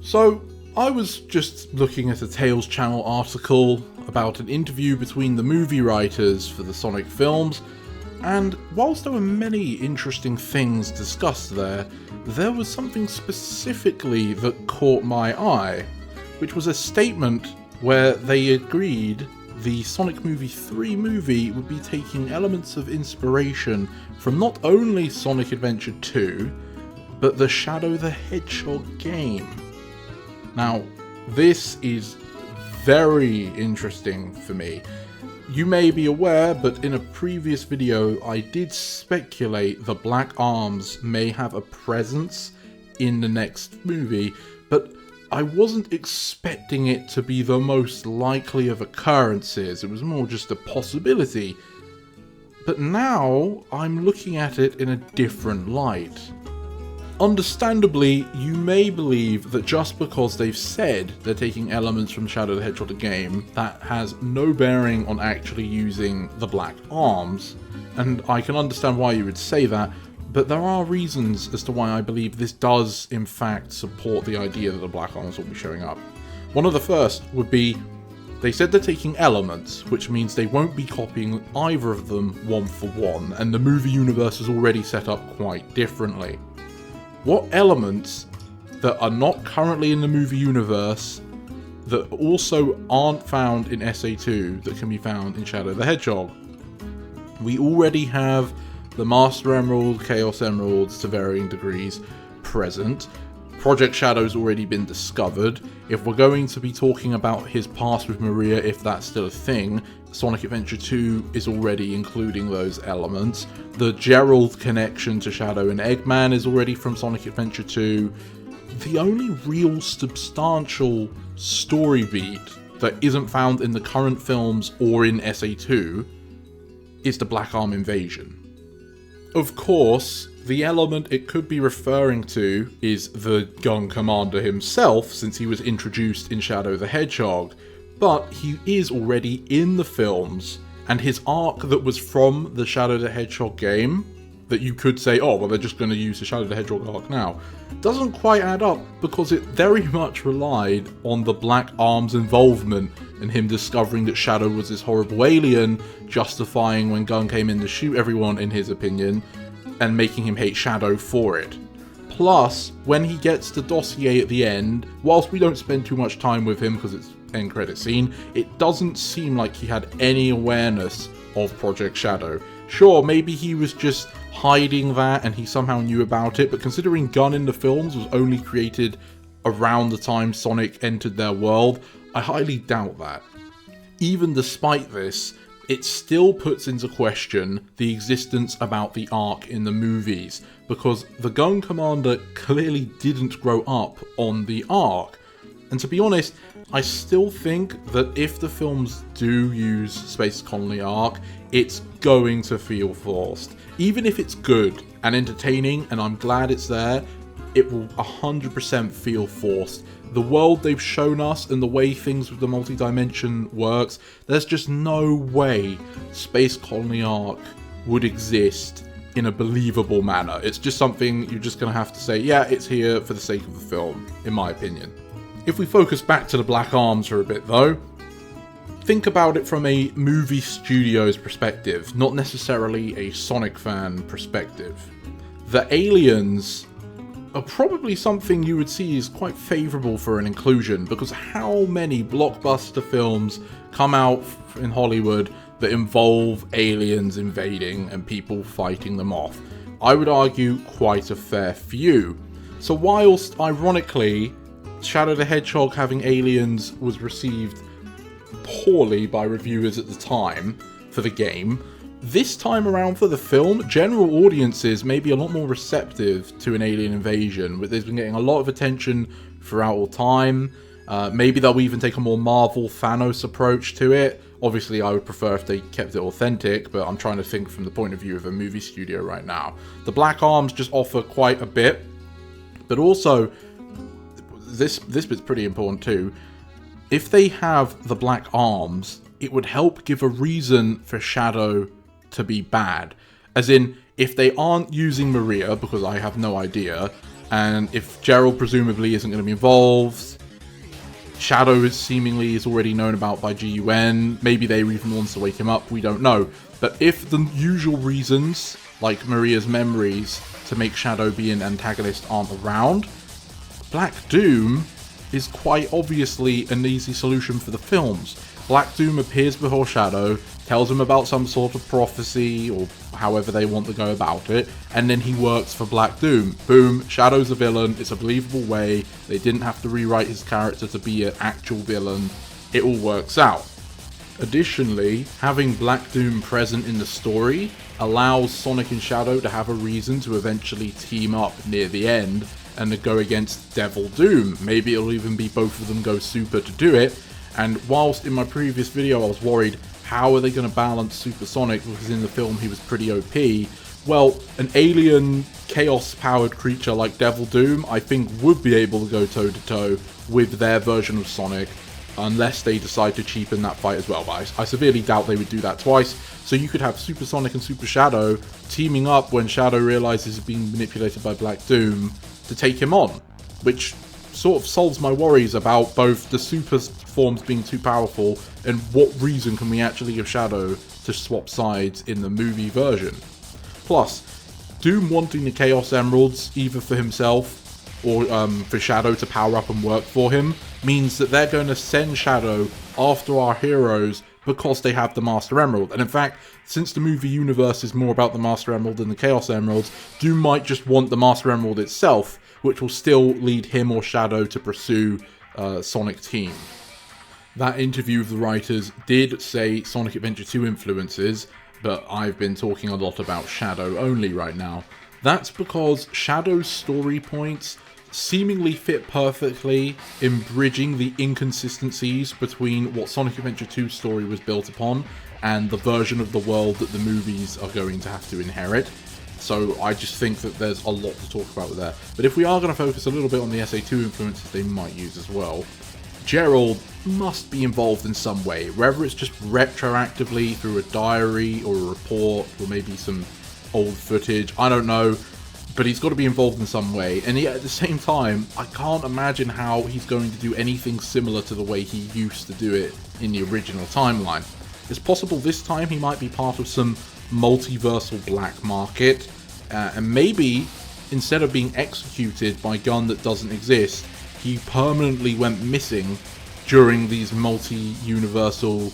So, I was just looking at a Tales Channel article about an interview between the movie writers for the Sonic films, and whilst there were many interesting things discussed there was something specifically that caught my eye, which was a statement where they agreed the Sonic Movie 3 movie would be taking elements of inspiration from not only Sonic Adventure 2, but the Shadow the Hedgehog game. Now, this is very interesting for me. You may be aware, but in a previous video I did speculate the Black Arms may have a presence in the next movie, but I wasn't expecting it to be the most likely of occurrences. It was more just a possibility. But now I'm looking at it in a different light. Understandably, you may believe that just because they've said they're taking elements from Shadow the Hedgehog the game, that has no bearing on actually using the Black Arms, and I can understand why you would say that, but there are reasons as to why I believe this does in fact support the idea that the Black Arms will be showing up. One of the first would be, they said they're taking elements, which means they won't be copying either of them one for one, and the movie universe is already set up quite differently. What elements that are not currently in the movie universe that also aren't found in SA2 that can be found in Shadow the Hedgehog? We already have the Master Emerald, Chaos Emeralds to varying degrees present. Project Shadow's already been discovered. If we're going to be talking about his past with Maria, if that's still a thing, Sonic Adventure 2 is already including those elements. The Gerald connection to Shadow and Eggman is already from Sonic Adventure 2. The only real substantial story beat that isn't found in the current films or in SA2 is the Black Arm invasion. Of course, the element it could be referring to is the Gun Commander himself, since he was introduced in Shadow the Hedgehog, but he is already in the films, and his arc that was from the Shadow the Hedgehog game, that you could say, oh, well, they're just going to use the Shadow the Hedgehog arc now, doesn't quite add up, because it very much relied on the Black Arm's involvement and him discovering that Shadow was this horrible alien, justifying when Gun came in to shoot everyone, in his opinion, and making him hate Shadow for it. Plus, when he gets the dossier at the end, whilst we don't spend too much time with him because it's end credit scene, it doesn't seem like he had any awareness of Project Shadow. Sure, maybe he was just hiding that and he somehow knew about it, but considering Gun in the films was only created around the time Sonic entered their world, I highly doubt that. Even despite this, it still puts into question the existence about the arc in the movies, because the Gun Commander clearly didn't grow up on the arc. And to be honest, I still think that if the films do use Space Colony arc, it's going to feel forced. Even if it's good and entertaining, and I'm glad it's there, it will 100% feel forced. The world they've shown us and the way things with the multi-dimension works, there's just no way Space Colony arc would exist in a believable manner. It's just something you're just going to have to say, yeah, it's here for the sake of the film, in my opinion. If we focus back to the Black Arms for a bit though, think about it from a movie studio's perspective, not necessarily a Sonic fan perspective. The aliens are probably something you would see is quite favourable for an inclusion, because how many blockbuster films come out in Hollywood that involve aliens invading and people fighting them off? I would argue quite a fair few. So whilst, ironically, Shadow the Hedgehog having aliens was received poorly by reviewers at the time for the game, this time around for the film, general audiences may be a lot more receptive to an alien invasion, but there's been getting a lot of attention throughout all time. Maybe they'll even take a more Marvel Thanos approach to it. Obviously, I would prefer if they kept it authentic, but I'm trying to think from the point of view of a movie studio right now. The Black Arms just offer quite a bit, but also, this bit's pretty important too. If they have the Black Arms, it would help give a reason for Shadow to be bad. As in, if they aren't using Maria, because I have no idea, And if Gerald presumably isn't going to be involved, Shadow is seemingly already known about by GUN. Maybe they even wants to wake him up, we don't know. But if the usual reasons, like Maria's memories, to make Shadow be an antagonist aren't around, Black Doom is quite obviously an easy solution for the films. Black Doom appears before Shadow, tells him about some sort of prophecy, or however they want to go about it, and then he works for Black Doom. Boom, Shadow's a villain, it's a believable way, they didn't have to rewrite his character to be an actual villain, it all works out. Additionally, having Black Doom present in the story allows Sonic and Shadow to have a reason to eventually team up near the end and to go against Devil Doom. Maybe it'll even be both of them go super to do it. And whilst in my previous video I was worried, how are they going to balance Super Sonic, because in the film he was pretty OP, well, an alien chaos-powered creature like Devil Doom I think would be able to go toe-to-toe with their version of Sonic, unless they decide to cheapen that fight as well. But I severely doubt they would do that twice. So you could have Super Sonic and Super Shadow teaming up when Shadow realizes he's being manipulated by Black Doom to take him on, which sort of solves my worries about both the super forms being too powerful and what reason can we actually give Shadow to swap sides in the movie version. Plus, Doom wanting the Chaos Emeralds either for himself or for Shadow to power up and work for him means that they're going to send Shadow after our heroes because they have the Master Emerald. And in fact, since the movie universe is more about the Master Emerald than the Chaos Emeralds, Doom might just want the Master Emerald itself, which will still lead him or Shadow to pursue Sonic Team. That interview with the writers did say Sonic Adventure 2 influences, but I've been talking a lot about Shadow only right now. That's because Shadow's story points seemingly fit perfectly in bridging the inconsistencies between what Sonic Adventure 2's story was built upon and the version of the world that the movies are going to have to inherit. So I just think that there's a lot to talk about there. But if we are going to focus a little bit on the SA2 influences they might use as well, Gerald must be involved in some way, whether it's just retroactively through a diary or a report or maybe some old footage, I don't know, but he's got to be involved in some way. And yet at the same time, I can't imagine how he's going to do anything similar to the way he used to do it in the original timeline. It's possible this time he might be part of some multiversal black market, and maybe instead of being executed by a gun that doesn't exist, he permanently went missing during these multi-universal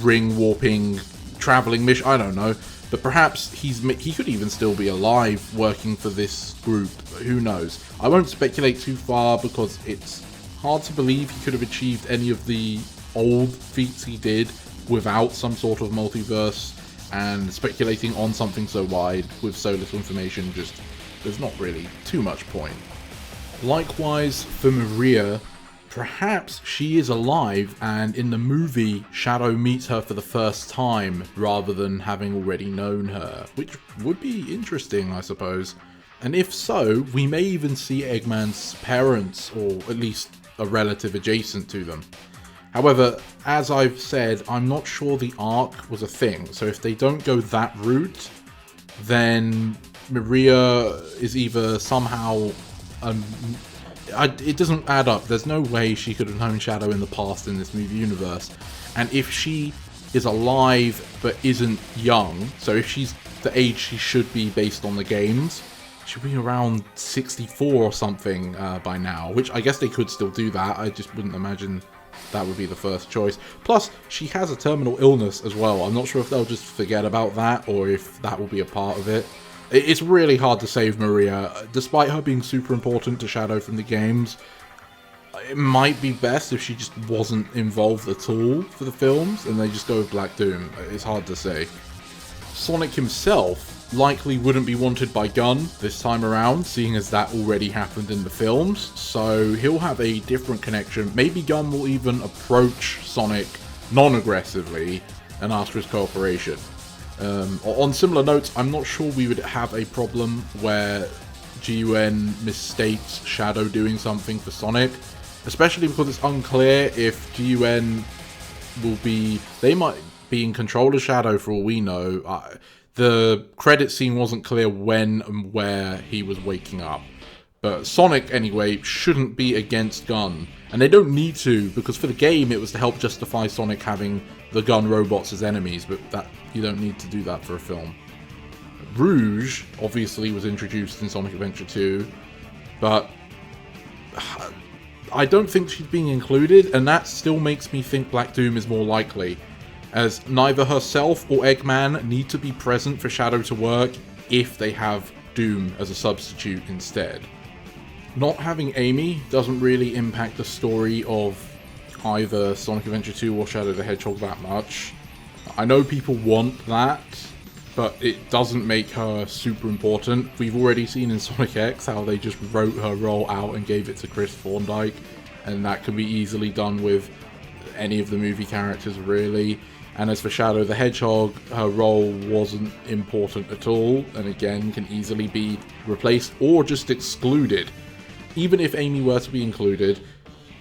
ring warping traveling mission. I don't know, but perhaps he could even still be alive working for this group. Who knows? I won't speculate too far because it's hard to believe he could have achieved any of the old feats he did without some sort of multiverse, and speculating on something so wide with so little information, just there's not really too much point. Likewise for Maria, perhaps she is alive and in the movie Shadow meets her for the first time rather than having already known her, which would be interesting, I suppose. And if so, we may even see Eggman's parents, or at least a relative adjacent to them. However, as I've said, I'm not sure the arc was a thing, so if they don't go that route, then Maria is either somehow... it doesn't add up. There's no way she could have known Shadow in the past in this movie universe. And if she is alive but isn't young, so if she's the age she should be based on the games, she'll be around 64 or something by now, which I guess they could still do that. I just wouldn't imagine that would be the first choice. Plus, she has a terminal illness as well. I'm not sure if they'll just forget about that or if that will be a part of it. It's really hard to save Maria. Despite her being super important to Shadow from the games, it might be best if she just wasn't involved at all for the films and they just go with Black Doom. It's hard to say. Sonic himself likely wouldn't be wanted by Gunn this time around, seeing as that already happened in the films, so he'll have a different connection. Maybe Gunn will even approach Sonic non-aggressively and ask for his cooperation. On similar notes, I'm not sure we would have a problem where GUN misstates Shadow doing something for Sonic, especially because it's unclear if GUN will be... They might be in control of Shadow for all we know. The credit scene wasn't clear when and where he was waking up. But Sonic, anyway, shouldn't be against gun. And they don't need to, because for the game it was to help justify Sonic having the gun robots as enemies, but that you don't need to do that for a film. Rouge, obviously, was introduced in Sonic Adventure 2, but I don't think she's being included, and that still makes me think Black Doom is more likely, as neither herself or Eggman need to be present for Shadow to work if they have Doom as a substitute instead. Not having Amy doesn't really impact the story of either Sonic Adventure 2 or Shadow the Hedgehog that much. I know people want that, but it doesn't make her super important. We've already seen in Sonic X how they just wrote her role out and gave it to Chris Thorndike, and that can be easily done with any of the movie characters, really. And as for Shadow the Hedgehog, her role wasn't important at all, and again can easily be replaced or just excluded. Even if Amy were to be included,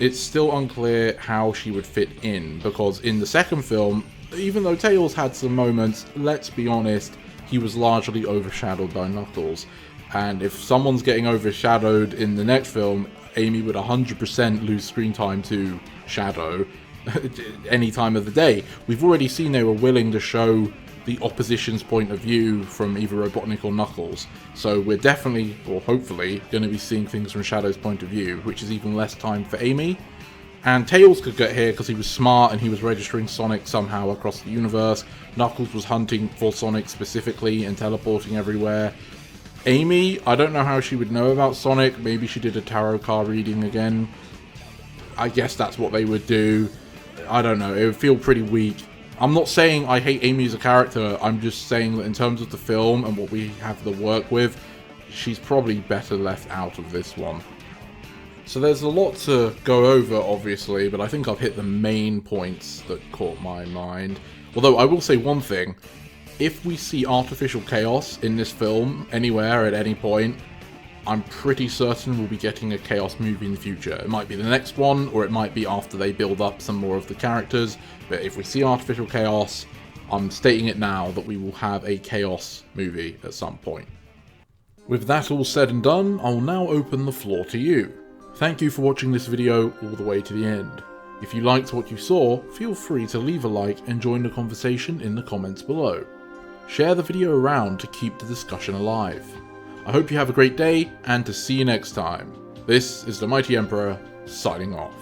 it's still unclear how she would fit in, because in the second film, even though Tails had some moments, let's be honest, he was largely overshadowed by Knuckles. And if someone's getting overshadowed in the next film, Amy would 100% lose screen time to Shadow any time of the day. We've already seen they were willing to show the opposition's point of view from either Robotnik or Knuckles. So we're definitely, or hopefully, going to be seeing things from Shadow's point of view, which is even less time for Amy. And Tails could get here because he was smart and he was registering Sonic somehow across the universe. Knuckles was hunting for Sonic specifically and teleporting everywhere. Amy, I don't know how she would know about Sonic. Maybe she did a tarot card reading again. I guess that's what they would do. I don't know, it would feel pretty weak. I'm not saying I hate Amy as a character, I'm just saying that in terms of the film and what we have to work with, she's probably better left out of this one. So there's a lot to go over, obviously, but I think I've hit the main points that caught my mind. Although I will say one thing, if we see artificial chaos in this film, anywhere, at any point, I'm pretty certain we'll be getting a Chaos movie in the future. It might be the next one, or it might be after they build up some more of the characters, but if we see artificial chaos, I'm stating it now that we will have a Chaos movie at some point. With that all said and done, I'll now open the floor to you. Thank you for watching this video all the way to the end. If you liked what you saw, feel free to leave a like and join the conversation in the comments below. Share the video around to keep the discussion alive. I hope you have a great day, and to see you next time. This is the Mighty Emperor, signing off.